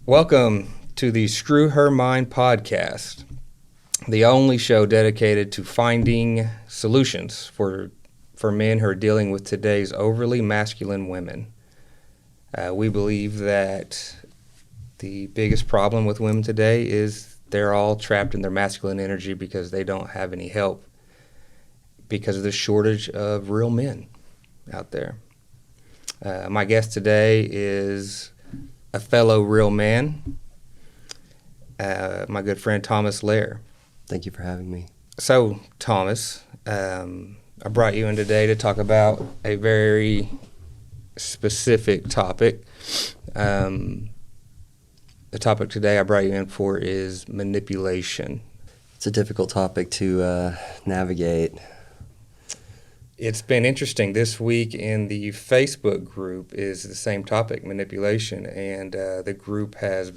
Welcome to the Screw Her Mind podcast, the only show dedicated to finding solutions for men who are dealing with today's overly masculine women. We believe that the biggest problem with women today is they're all trapped in their masculine energy because they don't have any help because of the shortage of real men out there. My guest today is a fellow real man, my good friend Thomas Lair. Thank you for having me. So, Thomas, I brought you in today to talk about a very specific topic. The topic today I brought you in for is manipulation. It's a difficult topic to navigate. It's been interesting. This week in the Facebook group is the same topic, manipulation, and the group has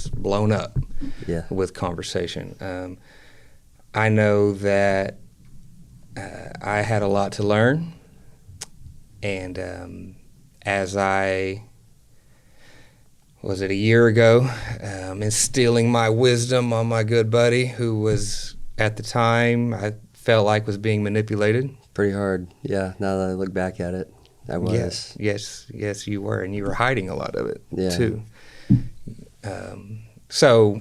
blown up with conversation. I know that I had a lot to learn, and as I was it a year ago, instilling my wisdom on my good buddy who was at the time I felt like was being manipulated. Pretty hard, yeah. Now that I look back at it, I was. Yes, you were, and you were hiding a lot of it too. So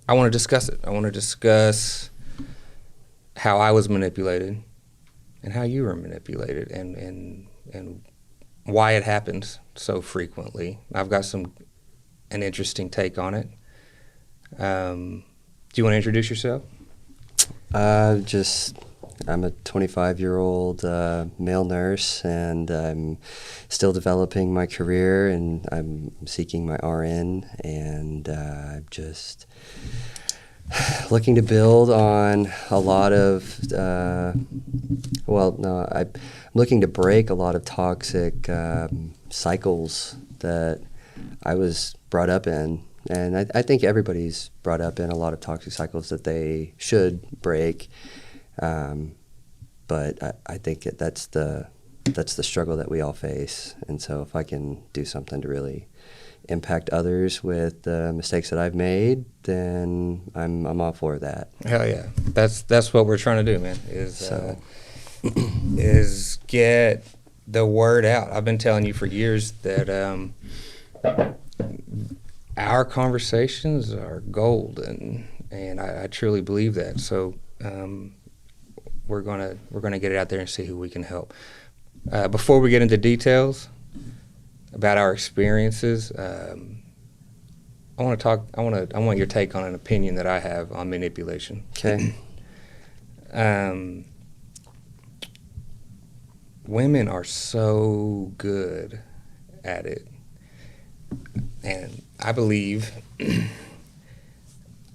I want to discuss it. I want to discuss how I was manipulated and how you were manipulated and why it happens so frequently. I've got an interesting take on it. Do you want to introduce yourself? I'm a 25-year-old male nurse, and I'm still developing my career, and I'm seeking my RN, and I'm just looking to build on a lot of, I'm looking to break a lot of toxic cycles that I was brought up in. And I think everybody's brought up in a lot of toxic cycles that they should break. But I think that's the struggle that we all face. And so if I can do something to really impact others with the mistakes that I've made, then I'm all for that. Hell yeah. That's what we're trying to do, man, is get the word out. I've been telling you for years that our conversations are gold, and I truly believe that. So we're gonna get it out there and see who we can help. Before we get into details about our experiences, I want your take on an opinion that I have on manipulation. Okay. Women are so good at it, and I believe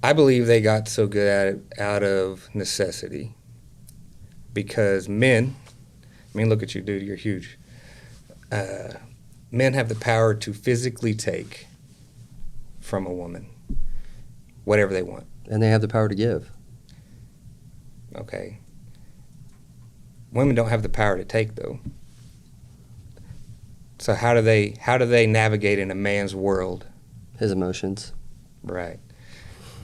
they got so good at it out of necessity. Because men, look at you, dude, you're huge. Men have the power to physically take from a woman whatever they want. And they have the power to give. Okay. Women don't have the power to take, though. So how do they navigate in a man's world? His emotions. Right.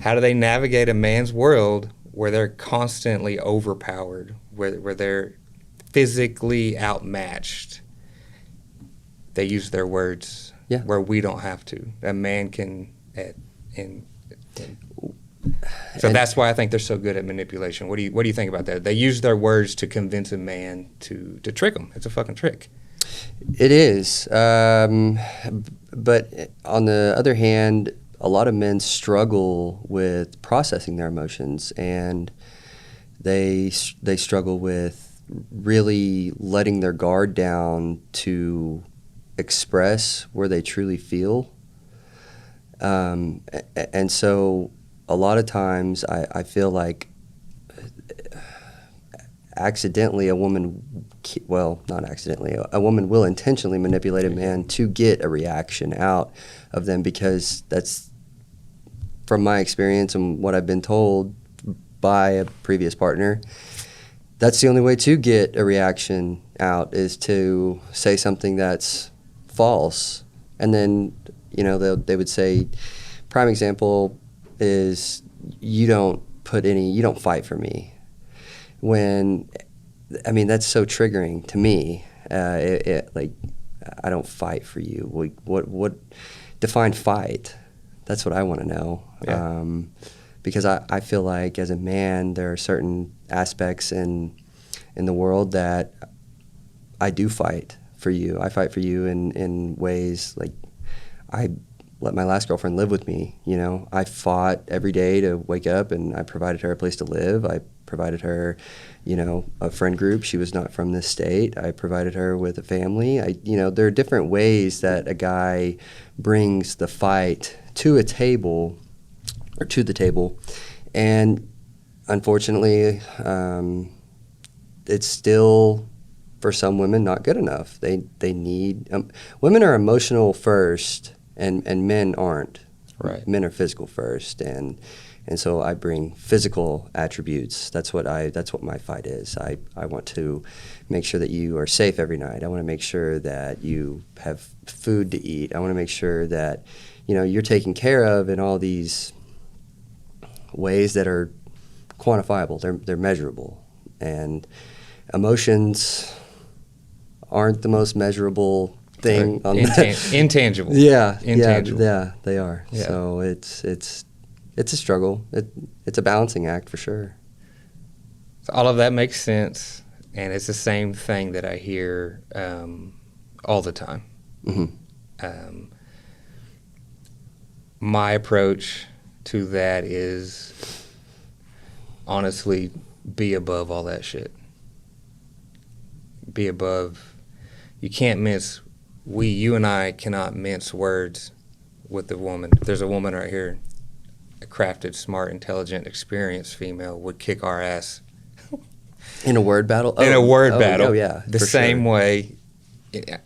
How do they navigate a man's world where they're constantly overpowered, where they're physically outmatched? They use their words where we don't have to. A man can. So that's why I think they're so good at manipulation. What do you think about that? They use their words to convince a man to trick them. It's a fucking trick. It is. But on the other hand, a lot of men struggle with processing their emotions, and they struggle with really letting their guard down to express where they truly feel. And so a lot of times I feel like accidentally a woman will intentionally manipulate a man to get a reaction out of them, because that's, from my experience and what I've been told by a previous partner, that's the only way to get a reaction out, is to say something that's false. And then You know, they would say, prime example is you don't fight for me. When, I mean, that's so triggering to me. Like, I don't fight for you. What define fight? That's what I want to know. Yeah. Because I feel like as a man, there are certain aspects in the world that I do fight for you. I fight for you in ways like I let my last girlfriend live with me. You know, I fought every day to wake up, and I provided her a place to live. I provided her, you know, a friend group. She was not from this state. I provided her with a family. There are different ways that a guy brings the fight to a table or to the table, and unfortunately, it's still, for some women, not good enough. They need women are emotional first, and men aren't. Right. Men are physical first, and so I bring physical attributes. That's what my fight is. I want to make sure that you are safe every night. I want to make sure that you have food to eat. I want to make sure that, you know, you're taken care of in all these ways that are quantifiable. They're measurable, and emotions aren't the most measurable thing on intangible. Yeah, intangible. Yeah, they are. Yeah. So it's a struggle. It's a balancing act for sure. So all of that makes sense, and it's the same thing that I hear all the time. Mm-hmm. My approach to that is honestly be above all that shit. Be above. You can't mince. You and I cannot mince words with the woman. If there's a woman right here, a crafted, smart, intelligent, experienced female would kick our ass. In a word battle? In a word battle. Oh, yeah. The same way,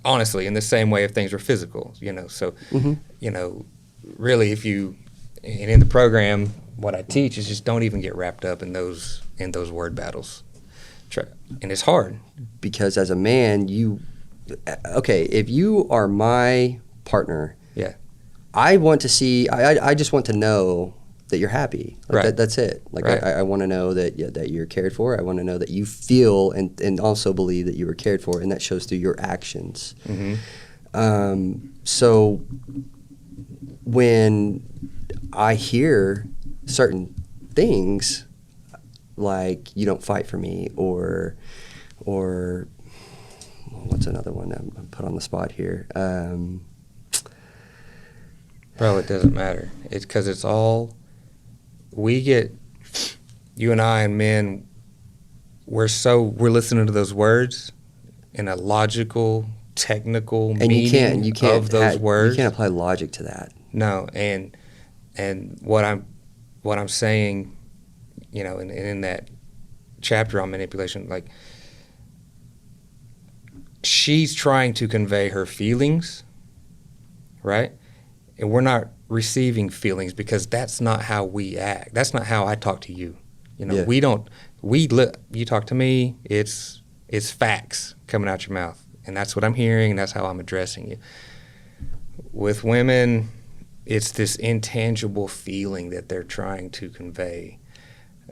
honestly, in the same way if things were physical, you know. So, Mm-hmm. you know, really, and in the program, what I teach is just don't even get wrapped up in those word battles. And it's hard. Because as a man, if you are my partner, Yeah. I want to see, I just want to know that you're happy. Like Right. That's it. Like Right. I want to know that you're cared for. I want to know that you feel and also believe that you were cared for, and that shows through your actions. Mm-hmm. So when I hear certain things like you don't fight for me, or what's another one I'm put on the spot here? Bro, it doesn't matter. It's because it's all you and I and men, we're listening to those words in a logical, technical and meaning you can't of those words. You can't apply logic to that. No, and what I'm saying, you know, in that chapter on manipulation, like she's trying to convey her feelings, right? And we're not receiving feelings because that's not how we act. That's not how I talk to you. You know, Yeah. You talk to me, it's facts coming out your mouth. And that's what I'm hearing, and that's how I'm addressing you. With women, it's this intangible feeling that they're trying to convey.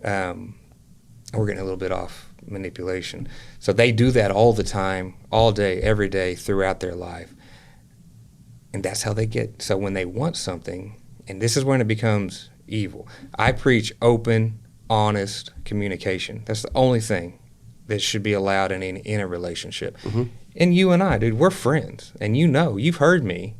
We're getting a little bit off manipulation. So they do that all the time, all day, every day, throughout their life. And that's how they get. So when they want something, and this is when it becomes evil. I preach open, honest communication. That's the only thing that should be allowed in a relationship. Mm-hmm. And you and I, dude, we're friends. And you know, you've heard me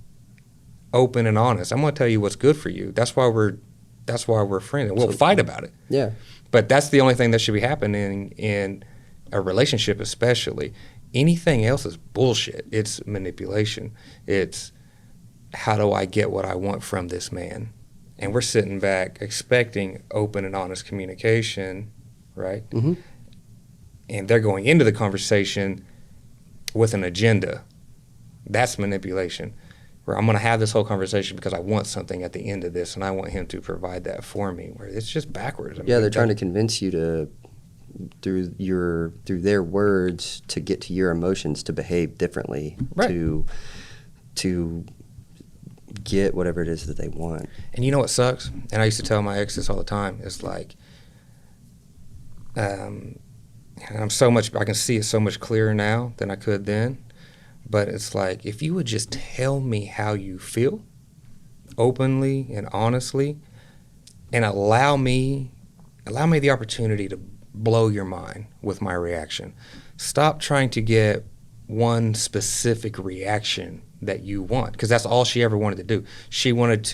open and honest. I'm going to tell you what's good for you. That's why we're friends. And we'll fight about it. Yeah. But that's the only thing that should be happening in a relationship, especially. Anything else is bullshit. It's manipulation. It's how do I get what I want from this man? And we're sitting back expecting open and honest communication, right? Mm-hmm. And they're going into the conversation with an agenda. That's manipulation. Where I'm going to have this whole conversation because I want something at the end of this, and I want him to provide that for me. Where it's just backwards. I mean, They're trying to convince you to, through their words, to get to your emotions, to behave differently, Right. to get whatever it is that they want. And you know what sucks? And I used to tell my ex this all the time. It's like, and I can see it so much clearer now than I could then. But it's like, if you would just tell me how you feel openly and honestly, and allow me the opportunity to blow your mind with my reaction. Stop trying to get one specific reaction that you want, because that's all she ever wanted to do. She wanted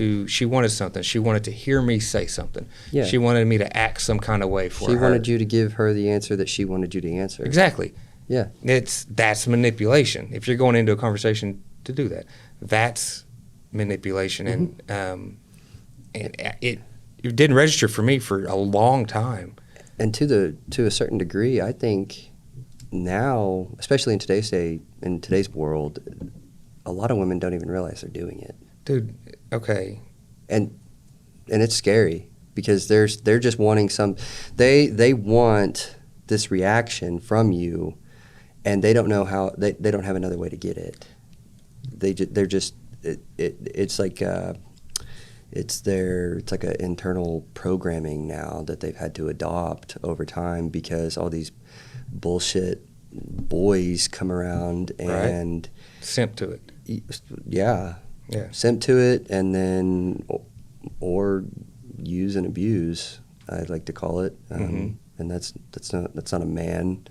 something. She wanted to hear me say something. Yeah. She wanted me to act some kind of way for her. She wanted you to give her the answer that she wanted you to answer. Exactly. Yeah. That's manipulation. If you're going into a conversation to do that, that's manipulation. Mm-hmm. And it didn't register for me for a long time. And to a certain degree, I think now, especially in today's world, a lot of women don't even realize they're doing it. Dude, okay. And it's scary because they're just wanting they want this reaction from you, and they don't know how, they don't have another way to get it. It's like it's like an internal programming now that they've had to adopt over time, because all these bullshit boys come around and simp to it. Yeah. Simp to it, and then or use and abuse, I'd like to call it. And that's not a man.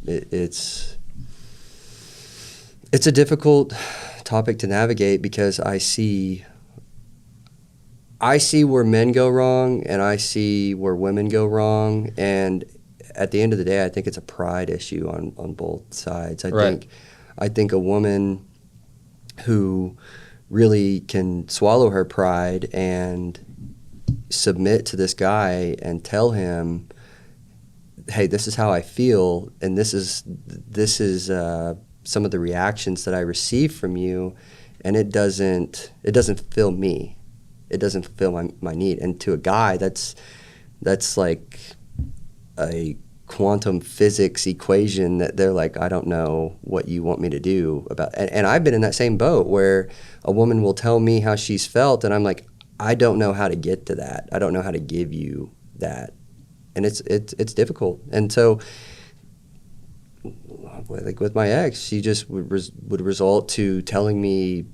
It's a difficult topic to navigate, because I see where men go wrong, and I see where women go wrong, and at the end of the day, I think it's a pride issue on both sides. I think a woman who really can swallow her pride and submit to this guy and tell him, hey, this is how I feel, and this is some of the reactions that I receive from you, and it doesn't fill me. It doesn't fulfill my need. And to a guy, that's like a quantum physics equation that they're like, I don't know what you want me to do about. And I've been in that same boat where a woman will tell me how she's felt, and I'm like, I don't know how to get to that. I don't know how to give you that. And it's difficult. And so, like with my ex, she just would result to telling me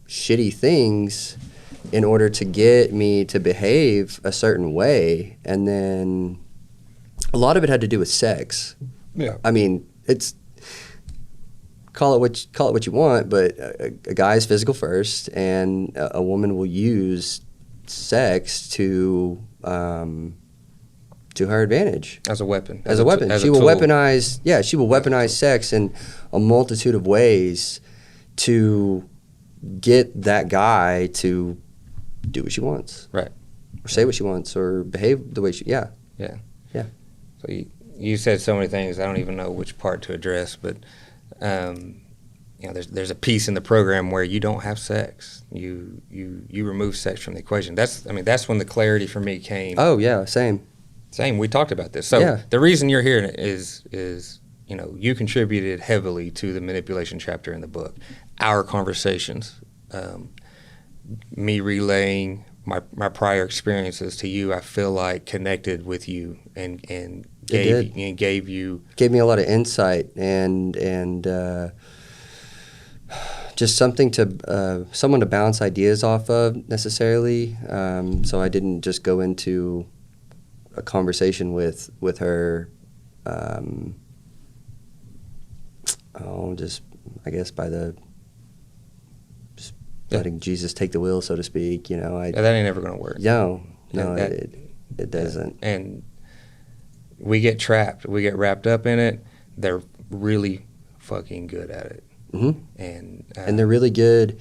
shitty things in order to get me to behave a certain way. And then a lot of it had to do with sex. Yeah. I mean, it's call it what you want, but a guy is physical first, and a woman will use sex to her advantage. As a weapon. As a weapon. She will weaponize. Yeah, she will weaponize sex in a multitude of ways to get that guy to do what she wants. Right. Or say what she wants, or behave the way she. Yeah. Yeah. Yeah. So you said so many things, I don't even know which part to address, but there's a piece in the program where you don't have sex. You remove sex from the equation. That's when the clarity for me came. Oh yeah, same. We talked about this. So yeah. The reason you're here is you contributed heavily to the manipulation chapter in the book. Our conversations, me relaying my prior experiences to you, I feel like connected with you and gave me a lot of insight and just something to someone to bounce ideas off of necessarily. So I didn't just go into a conversation with her. I guess by letting Jesus take the wheel, so to speak. That ain't never going to work. No, it doesn't. And we get trapped. We get wrapped up in it. They're really fucking good at it. Mm-hmm. And they're really good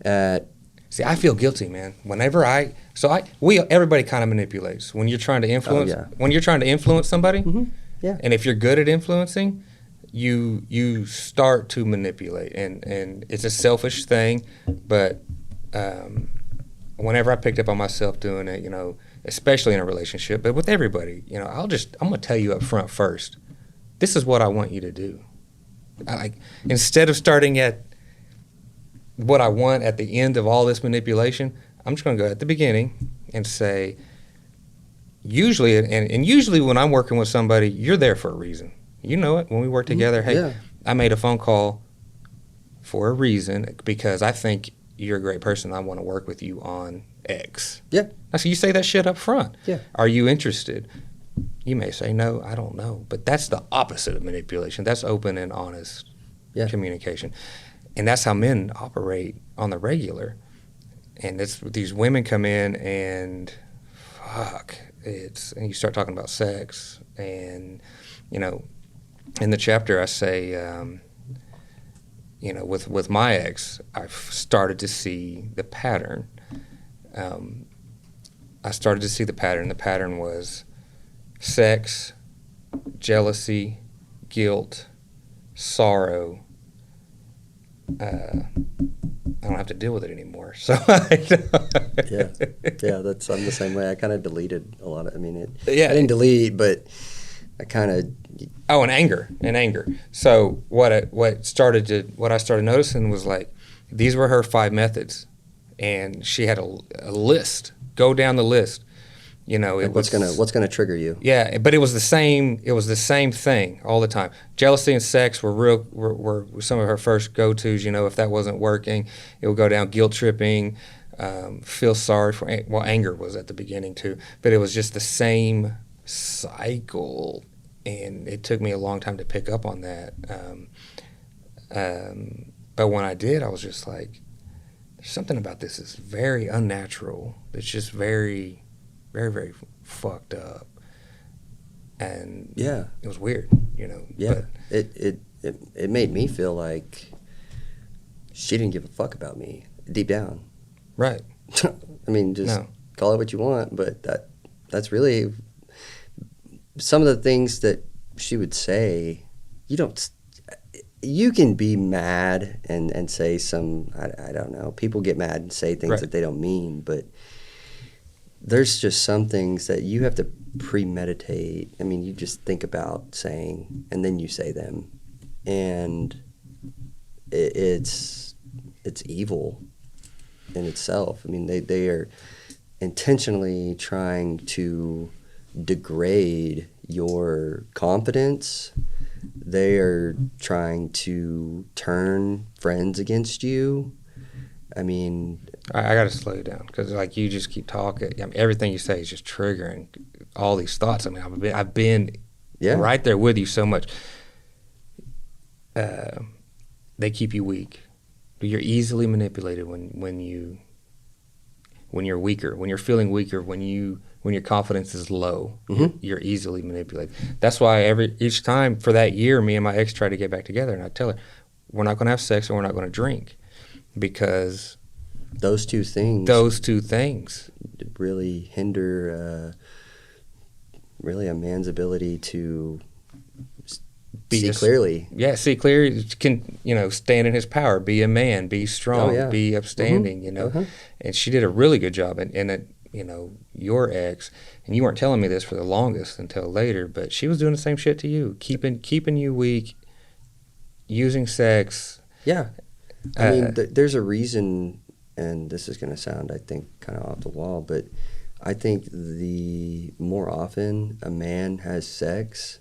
at. See, I feel guilty, man. Whenever everybody kind of manipulates when you're trying to influence. Oh, yeah. When you're trying to influence somebody. Mm-hmm. Yeah. And if you're good at influencing, you start to manipulate, and it's a selfish thing. But whenever I picked up on myself doing it, especially in a relationship, but with everybody, I'm gonna tell you up front first. This is what I want you to do. Instead of starting at what I want at the end of all this manipulation, I'm just going to go at the beginning and say, usually, and usually when I'm working with somebody, you're there for a reason. You know it. When we work together, hey, Yeah. I made a phone call for a reason because I think you're a great person. I want to work with you on X. Yeah. So you say that shit up front. Yeah. Are you interested? You may say no, I don't know. But that's the opposite of manipulation. That's open and honest communication. And that's how men operate on the regular. And it's these women come in and and you start talking about sex. And, you know, in the chapter I say, you know, with my ex, I've started to see the pattern. I started to see the pattern. The pattern was sex, jealousy, guilt, sorrow. I don't have to deal with it anymore. So yeah, that's I'm the same way. I kind of deleted a lot of. I mean, I didn't delete, but I kind of. Oh, and anger. So what I started noticing was like these were her 5 methods, and she had a list. Go down the list. You know, like what's gonna trigger you? Yeah, but it was the same. It was the same thing all the time. Jealousy and sex were some of her first go-tos. You know, if that wasn't working, it would go down guilt tripping, feel sorry for. Well, anger was at the beginning too, but it was just the same cycle, and it took me a long time to pick up on that. But when I did, I was just like, "There's something about this is very unnatural. It's just very." Very, very fucked up, and it was weird, you know. Yeah, but it made me feel like she didn't give a fuck about me deep down. Right. I mean, just call it what you want, but that's really some of the things that she would say. You can be mad and say some. I don't know. People get mad and say things that they don't mean, but. There's just some things that you have to premeditate. I mean, you just think about saying, and then you say them, and it's evil in itself. I mean, they are intentionally trying to degrade your confidence. They are trying to turn friends against you. I mean, I got to slow you down because, like, you just keep talking. I mean, everything you say is just triggering all these thoughts. I mean, I've been right there with you so much. They keep you weak. You're easily manipulated when you're weaker, when you're feeling weaker, when your confidence is low. Mm-hmm. You're easily manipulated. That's why each time for that year, me and my ex tried to get back together, and I tell her, we're not going to have sex and we're not going to drink. Because those two things really hinder really a man's ability to see clearly. Yeah, see clearly. Can stand in his power, be a man, be strong, be upstanding. Mm-hmm. You know, uh-huh. And she did a really good job. And your ex, and you weren't telling me this for the longest until later, but she was doing the same shit to you, keeping you weak, using sex. Yeah. I mean, there's a reason, and this is going to sound, I think, kind of off the wall, but I think the more often a man has sex,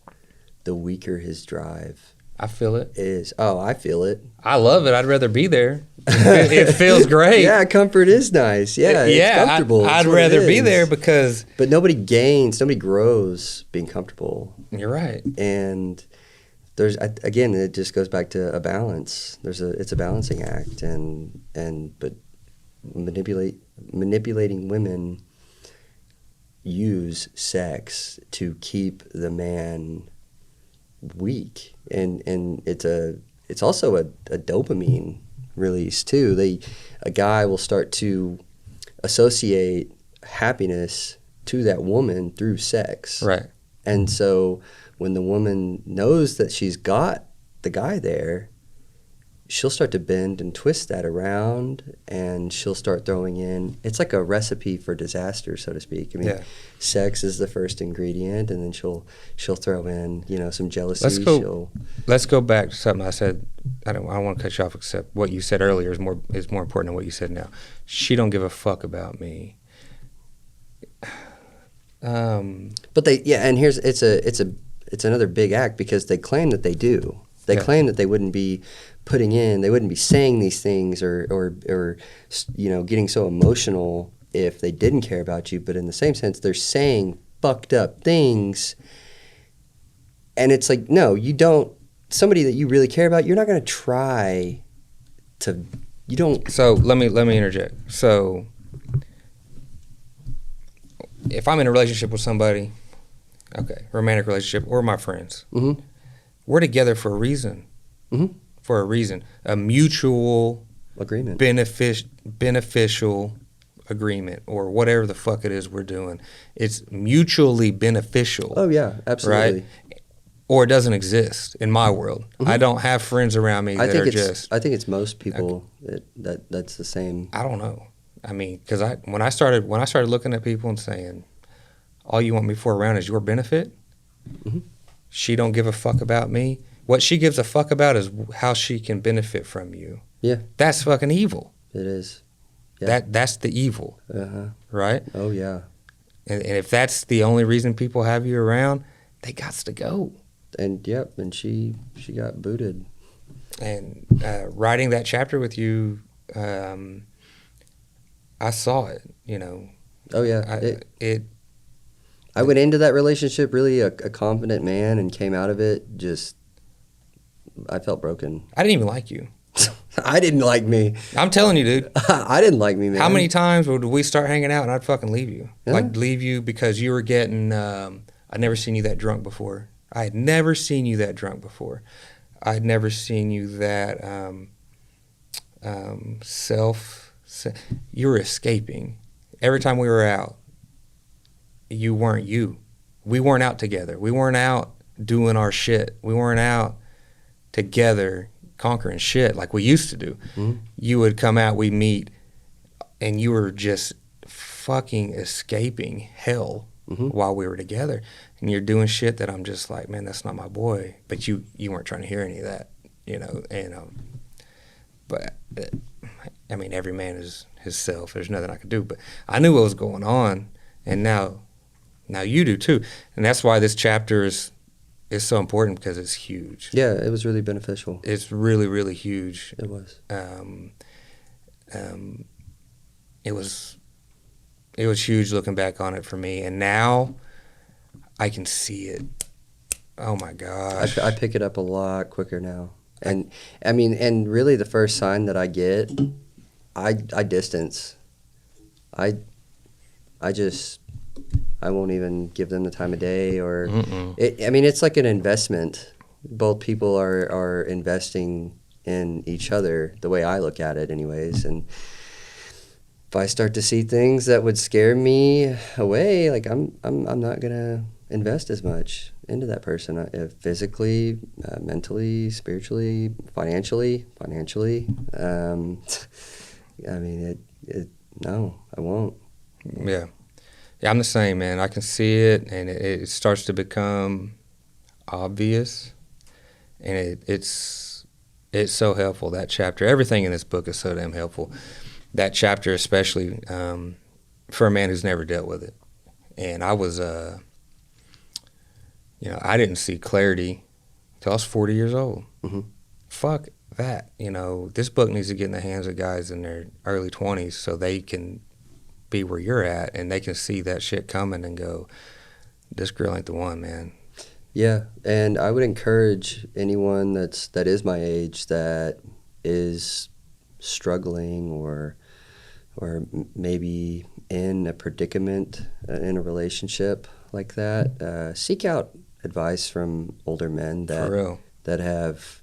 the weaker his drive. I feel it. I feel it. I love it. I'd rather be there. It feels great. Yeah, comfort is nice. Yeah, it's comfortable. I'd rather be there because... But nobody grows being comfortable. You're right. And... again, it just goes back to a balance. It's a balancing act, but manipulating women use sex to keep the man weak, and it's also a dopamine release too. A guy will start to associate happiness to that woman through sex, right? And so when the woman knows that she's got the guy there, she'll start to bend and twist that around, and she'll start throwing in, it's like a recipe for disaster, so to speak. I mean, Yeah. sex is the first ingredient, and then she'll throw in, some jealousy. Let's go back to something I said. I don't want to cut you off, except what you said earlier is more important than what you said now. She don't give a fuck about me. But and it's another big act, because they claim that they do. They claim that they wouldn't be they wouldn't be saying these things or getting so emotional if they didn't care about you. But in the same sense, they're saying fucked up things, and it's like, no, you don't. Somebody that you really care about, you're not going to try to. You don't. So let me interject. So if I'm in a relationship with somebody, okay, romantic relationship, or my friends, Mm-hmm. we're together for a reason. Mm-hmm. For a reason, a mutual Agreement. beneficial agreement, or whatever the fuck it is we're doing. It's mutually beneficial. Oh yeah, absolutely. Right? Or it doesn't exist in my world. Mm-hmm. I don't have friends around me that are just. I think it's most people that's the same. I don't know. I mean, because when I started looking at people and saying, all you want me for around is your benefit. Mm-hmm. She don't give a fuck about me. What she gives a fuck about is how she can benefit from you. Yeah. That's fucking evil. It is. Yeah. That's the evil. Uh-huh. Right? Oh yeah. And if that's the only reason people have you around, they got to go. And and she got booted. And writing that chapter with you, I saw it. Oh yeah. I I went into that relationship really a confident man, and came out of it just. I felt broken. I didn't even like you. I didn't like me. I'm telling you, dude. I didn't like me, man. How many times would we start hanging out and I'd fucking leave you? Yeah. Like, leave you because you were getting, I'd never seen you that drunk before. I had never seen you that drunk before. I'd never seen you that you were escaping. Every time we were out, you weren't you. We weren't out together. We weren't out doing our shit. We weren't out together conquering shit like we used to do. Mm-hmm. You would come out, we'd meet, and you were just fucking escaping hell Mm-hmm. while we were together. And you're doing shit that I'm just like, man, that's not my boy. But you weren't trying to hear any of that, but I mean, every man is himself. There's nothing I could do. But I knew what was going on, and now you do too. And that's why this chapter is so important, because it's huge. Yeah, it was really beneficial. It's really, really huge. It was. It was huge looking back on it for me, and now I can see it. Oh my gosh! I pick it up a lot quicker now, and I mean, and really, the first sign that I get, I distance. I won't even give them the time of day, or I mean, it's like an investment. Both people are investing in each other, the way I look at it, anyways, and. If I start to see things that would scare me away, like I'm not gonna invest as much into that person, physically, mentally, spiritually, financially. I mean, no, I won't. Yeah, I'm the same, man. I can see it, and it starts to become obvious, and it's so helpful. That chapter, everything in this book is so damn helpful. That chapter especially, for a man who's never dealt with it. And I was, I didn't see clarity until I was 40 years old. Mm-hmm. Fuck that. This book needs to get in the hands of guys in their early 20s so they can be where you're at, and they can see that shit coming and go, this girl ain't the one, man. Yeah, and I would encourage anyone that is my age that is struggling or maybe in a predicament in a relationship like that, seek out advice from older men that have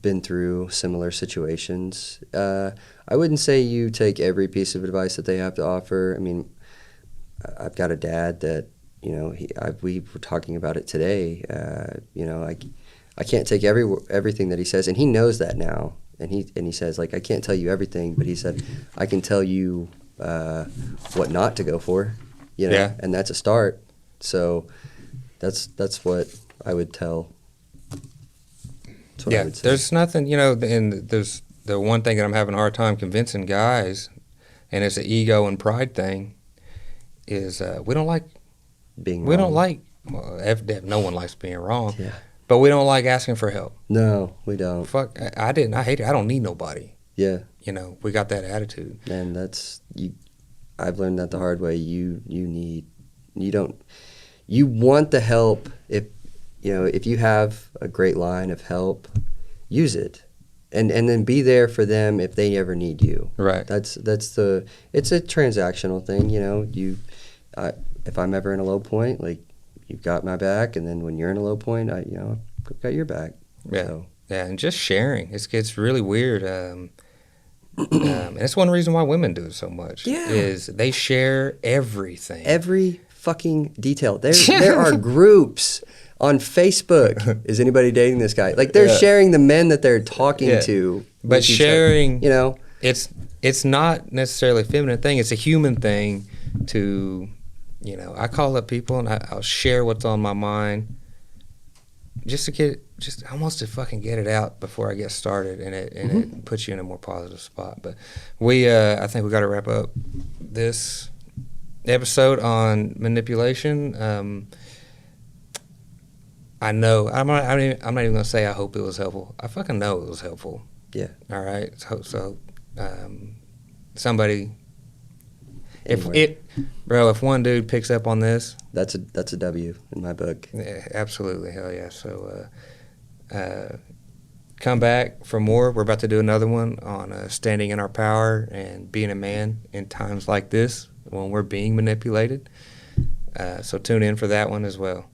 been through similar situations. I wouldn't say you take every piece of advice that they have to offer. I mean, I've got a dad that, we were talking about it today. I can't take everything that he says, and he knows that now. and he says, like, I can't tell you everything, but he said, I can tell you what not to go for, you know, Yeah. and that's a start. So that's what I would tell. That's what I would say. There's nothing, you know, and there's the one thing that I'm having a hard time convincing guys, and it's an ego and pride thing, is we don't like Being we don't wrong. like well, no one likes being wrong, Yeah. but we don't like asking for help. No, we don't. Fuck, I hate it. I don't need nobody. Yeah. You know, we got that attitude. And that's I've learned that the hard way. You want the help. If you have a great line of help, use it, and then be there for them if they ever need you. Right. It's a transactional thing. You know, if I'm ever in a low point, like, you've got my back, and then when you're in a low point, I've got your back. Yeah. So. Yeah, and just sharing. It's really weird. And that's one reason why women do it so much. Yeah. Is they share everything. Every fucking detail. There are groups on Facebook. Is anybody dating this guy? Like, they're sharing the men that they're talking to. But sharing, you know, it's not necessarily a feminine thing. It's a human thing to, you know, I call up people and I'll share what's on my mind just almost to fucking get it out before I get started, and it puts you in a more positive spot. But I think we got to wrap up this episode on manipulation. I know I'm not even gonna say I hope it was helpful. I fucking know it was helpful. Yeah. All right. So somebody, Anyway. if one dude picks up on this, That's a W in my book. yeah, absolutely, hell yeah. So come back for more. We're about to do another one on standing in our power and being a man in times like this when we're being manipulated. So tune in for that one as well.